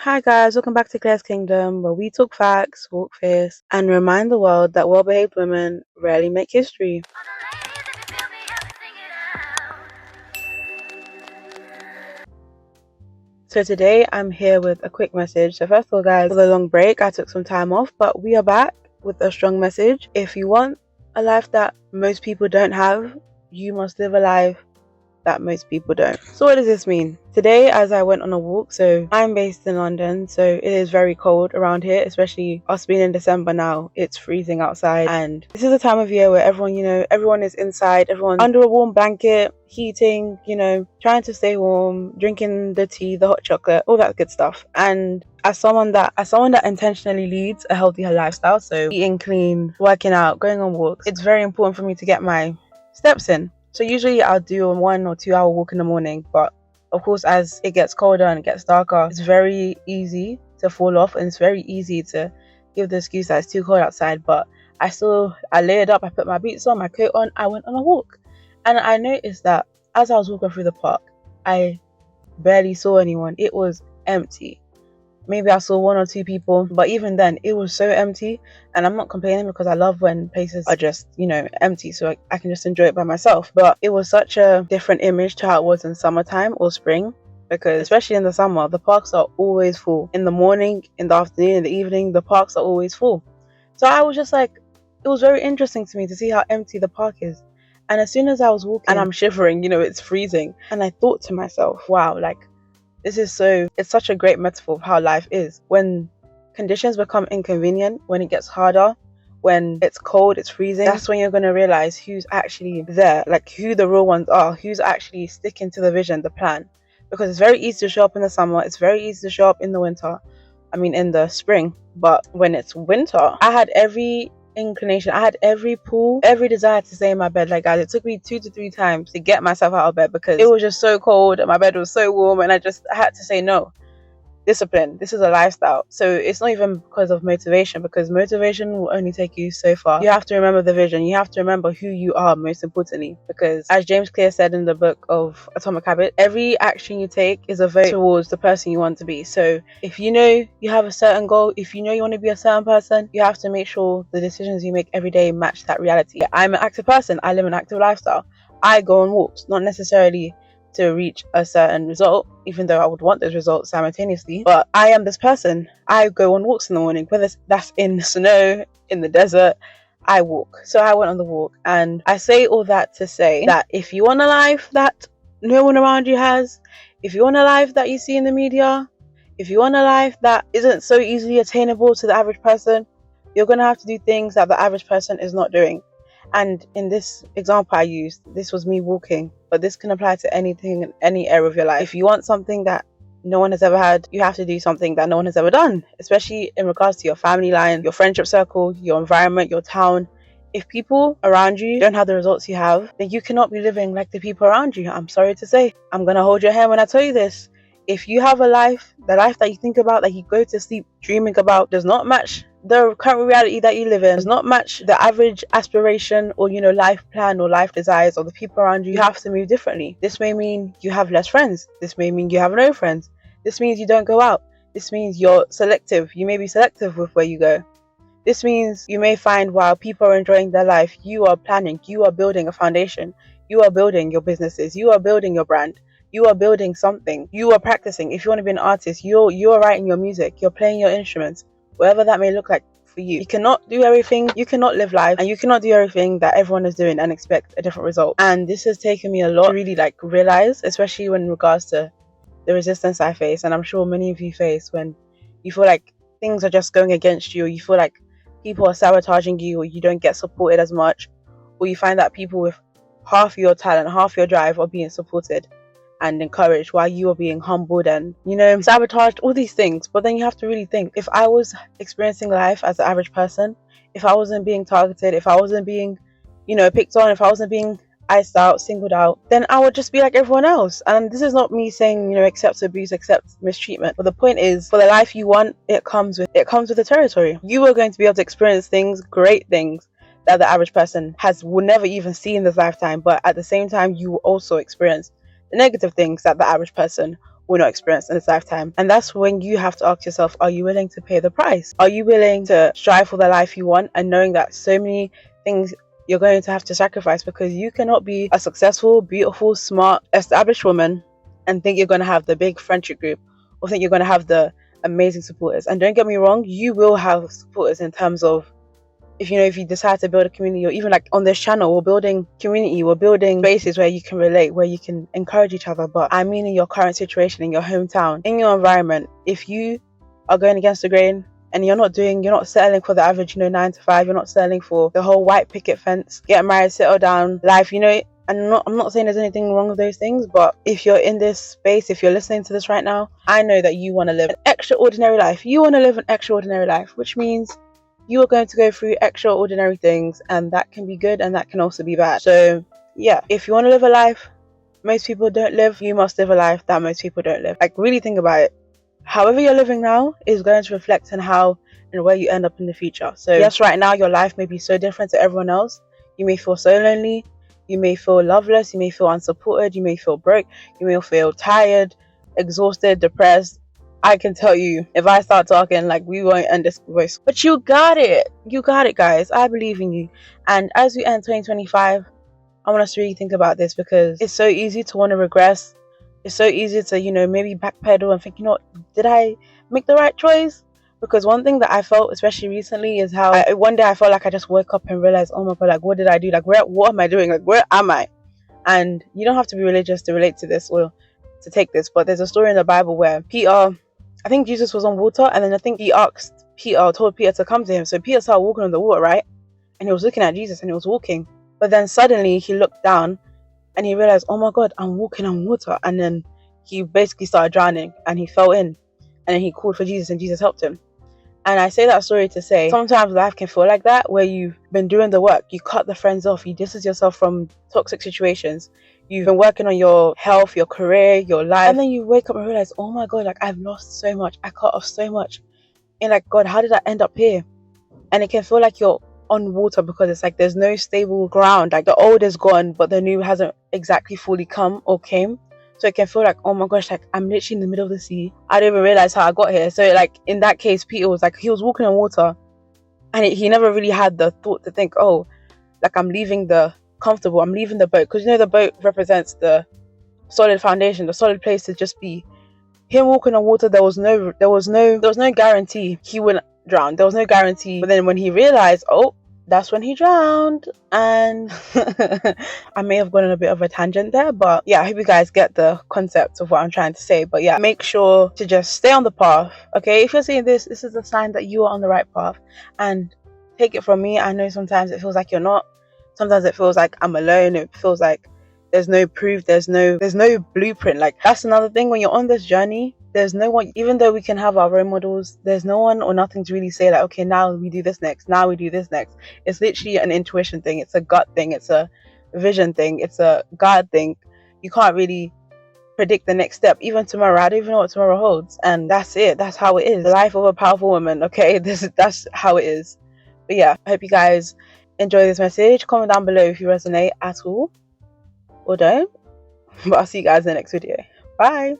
Hi guys, welcome back to Clare's Kingdom, where we talk facts, walk fierce, and remind the world that well-behaved women rarely make history. So today I'm here with a quick message. So first of all guys, for the long break, I took some time off, but we are back with a strong message. If you want a life that most people don't have, you must live a life that most people don't. So what does this mean? Today, as I went on a walk, so I'm based in London, so it is very cold around here, especially us being in December now. It's freezing outside, and this is a time of year where everyone is inside, everyone's under a warm blanket, heating, trying to stay warm, drinking the tea, the hot chocolate, all that good stuff. And as someone that intentionally leads a healthier lifestyle, so eating clean, working out, going on walks, it's very important for me to get my steps in. So usually I'll do a 1 or 2 hour walk in the morning, but of course as it gets colder and it gets darker, it's very easy to fall off, and it's very easy to give the excuse that it's too cold outside. But I layered up, I put my boots on, my coat on, I went on a walk. And I noticed that as I was walking through the park, I barely saw anyone. It was empty. Maybe I saw 1 or 2 people, but even then it was so empty. And I'm not complaining, because I love when places are just empty, so I can just enjoy it by myself. But it was such a different image to how it was in summertime or spring, because especially in the summer, the parks are always full. In the morning, in the afternoon, in the evening, the parks are always full. So I was just like, it was very interesting to me to see how empty the park is. And as soon as I was walking and I'm shivering, it's freezing, and I thought to myself, wow, it's such a great metaphor of how life is. When conditions become inconvenient, when it gets harder, when it's cold, it's freezing, that's when you're going to realize who's actually there, like who the real ones are, who's actually sticking to the vision, the plan. Because it's very easy to show up in the summer, it's very easy to show up in in the spring. But when it's winter, I had every inclination, I had every pull, every desire to stay in my bed. Like guys, it took me 2 to 3 times to get myself out of bed, because it was just so cold and my bed was so warm, and I had to say no. Discipline, this is a lifestyle. So it's not even because of motivation, because motivation will only take you so far. You have to remember the vision, you have to remember who you are, most importantly, because as James Clear said in the book of Atomic Habits, every action you take is a vote towards the person you want to be. So if you know you have a certain goal, if you know you want to be a certain person, you have to make sure the decisions you make every day match that reality. I'm an active person, I live an active lifestyle, I go on walks, not necessarily to reach a certain result, even though I would want those results simultaneously. But I am this person. I go on walks in the morning, whether that's in the snow, in the desert, I walk. So I went on the walk, and I say all that to say that if you want a life that no one around you has, if you want a life that you see in the media, if you want a life that isn't so easily attainable to the average person, you're going to have to do things that the average person is not doing. And in this example I used, this was me walking, but this can apply to anything in any area of your life. If you want something that no one has ever had, you have to do something that no one has ever done, especially in regards to your family line, your friendship circle, your environment, your town. If people around you don't have the results you have, then you cannot be living like the people around you. I'm sorry to say. I'm going to hold your hand when I tell you this. If you have a life, the life that you think about, that you go to sleep dreaming about, does not match the current reality that you live in, does not match the average aspiration or life plan or life desires or the people around you, you have to move differently. This may mean you have less friends, this may mean you have no friends, this means you don't go out, this means you're selective, you may be selective with where you go. This means you may find while people are enjoying their life, you are planning, you are building a foundation, you are building your businesses, you are building your brand, you are building something, you are practicing. If you want to be an artist, you are writing your music, you're playing your instruments, whatever that may look like for you. You cannot do everything, you cannot live life, and you cannot do everything that everyone is doing and expect a different result. And this has taken me a lot to really realize, especially when in regards to the resistance I face, and I'm sure many of you face, when you feel like things are just going against you, or you feel like people are sabotaging you, or you don't get supported as much, or you find that people with half your talent, half your drive are being supported and encouraged while you are being humbled and sabotaged, all these things. But then you have to really think, if I was experiencing life as the average person, if I wasn't being targeted, if I wasn't being picked on, if I wasn't being iced out, singled out, then I would just be like everyone else. And this is not me saying accept abuse, accept mistreatment, but the point is, for the life you want, it comes with the territory. You are going to be able to experience things, great things, that the average person will never even see in this lifetime. But at the same time, you will also experience the negative things that the average person will not experience in this lifetime. And that's when you have to ask yourself, are you willing to pay the price? Are you willing to strive for the life you want, and knowing that so many things you're going to have to sacrifice, because you cannot be a successful, beautiful, smart, established woman and think you're going to have the big friendship group, or think you're going to have the amazing supporters. And don't get me wrong, you will have supporters in terms of, if you decide to build a community, or even like on this channel, we're building community, we're building spaces where you can relate, where you can encourage each other. But I mean, in your current situation, in your hometown, in your environment, if you are going against the grain and you're not settling for the average 9 to 5, you're not settling for the whole white picket fence, get married, settle down life, and I'm not saying there's anything wrong with those things, but if you're in this space, if you're listening to this right now, I know that you want to live an extraordinary life. You want to live an extraordinary life, which means you are going to go through extraordinary things, and that can be good and that can also be bad. So yeah, if you want to live a life most people don't live, you must live a life that most people don't live. Like, really think about it. However you're living now is going to reflect on how and where you end up in the future. So yes, right now your life may be so different to everyone else. You may feel so lonely, you may feel loveless, you may feel unsupported, you may feel broke, you may feel tired, exhausted, depressed. I can tell you, if I start talking, like, we won't end this voice. But you got it, guys. I believe in you. And as we end 2025, I want us to really think about this, because it's so easy to want to regress. It's so easy to, maybe backpedal and think, did I make the right choice? Because one thing that I felt, especially recently, is how one day I felt like I just woke up and realized, oh my God, like, what did I do? Like, what am I doing? Like, where am I? And you don't have to be religious to relate to this or to take this, but there's a story in the Bible where Peter, I think Jesus was on water, and then I think he told Peter to come to him. So Peter started walking on the water, right? And he was looking at Jesus and he was walking. But then suddenly he looked down and he realized, oh my God, I'm walking on water. And then he basically started drowning and he fell in. And then he called for Jesus and Jesus helped him. And I say that story to say, sometimes life can feel like that, where you've been doing the work, you cut the friends off, you distance yourself from toxic situations, you've been working on your health, your career, your life, and then you wake up and realize, oh my God, like, I've lost so much, I cut off so much, and like, God, how did I end up here? And it can feel like you're on water, because it's like there's no stable ground. Like, the old is gone, but the new hasn't exactly fully come or came. So it can feel like, oh my gosh, like, I'm literally in the middle of the sea. I didn't even realize how I got here. So like, in that case, Peter was like, he was walking on water, and he never really had the thought to think, oh, like, I'm leaving the comfortable, I'm leaving the boat, because the boat represents the solid foundation, the solid place to just be. Him walking on water, there was no guarantee he wouldn't drown. There was no guarantee. But then when he realized, oh, that's when he drowned. And I may have gone on a bit of a tangent there, but yeah, I hope you guys get the concept of what I'm trying to say. But yeah, make sure to just stay on the path. Okay, if you're seeing this is a sign that you are on the right path. And take it from me, I know sometimes it feels like you're not. Sometimes it feels like I'm alone. It feels like there's no proof, there's no blueprint. Like, that's another thing, when you're on this journey, there's no one, even though we can have our role models, there's no one or nothing to really say like, okay, now we do this next, now we do this next. It's literally an intuition thing, it's a gut thing, it's a vision thing, it's a God thing. You can't really predict the next step. Even tomorrow, I don't even know what tomorrow holds. And that's it, that's how it is. The life of a powerful woman, okay? That's how it is. But yeah, I hope you guys enjoy this message. Comment down below if you resonate at all or don't. But I'll see you guys in the next video. Bye.